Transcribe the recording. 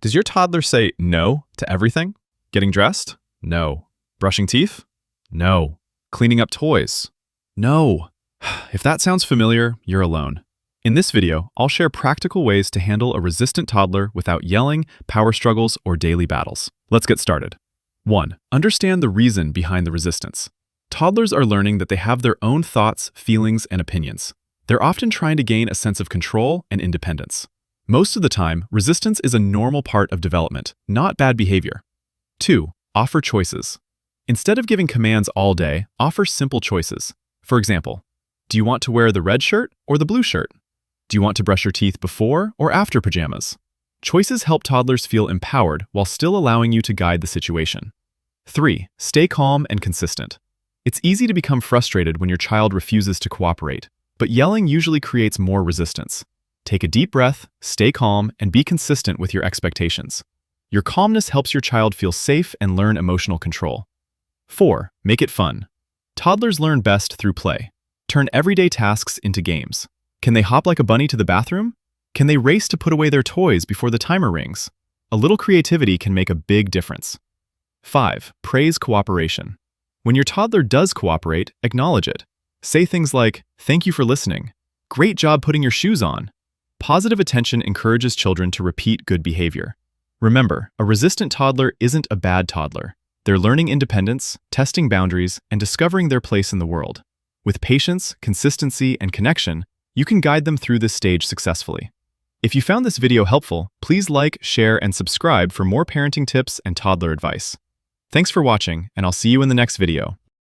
Does your toddler say no to everything? Getting dressed? No. Brushing teeth? No. Cleaning up toys? No. If that sounds familiar, you're alone. In this video, I'll share practical ways to handle a resistant toddler without yelling, power struggles, or daily battles. Let's get started. 1. Understand the reason behind the resistance. Toddlers are learning that they have their own thoughts, feelings, and opinions. They're often trying to gain a sense of control and independence. Most of the time, resistance is a normal part of development, not bad behavior. 2. Offer choices. Instead of giving commands all day, offer simple choices. For example, do you want to wear the red shirt or the blue shirt? Do you want to brush your teeth before or after pajamas? Choices help toddlers feel empowered while still allowing you to guide the situation. 3. Stay calm and consistent. It's easy to become frustrated when your child refuses to cooperate, but yelling usually creates more resistance. Take a deep breath, stay calm, and be consistent with your expectations. Your calmness helps your child feel safe and learn emotional control. 4. Make it fun. Toddlers learn best through play. Turn everyday tasks into games. Can they hop like a bunny to the bathroom? Can they race to put away their toys before the timer rings? A little creativity can make a big difference. 5. Praise cooperation. When your toddler does cooperate, acknowledge it. Say things like, "Thank you for listening. Great job putting your shoes on." Positive attention encourages children to repeat good behavior. Remember, a resistant toddler isn't a bad toddler. They're learning independence, testing boundaries, and discovering their place in the world. With patience, consistency, and connection, you can guide them through this stage successfully. If you found this video helpful, please like, share, and subscribe for more parenting tips and toddler advice. Thanks for watching, and I'll see you in the next video.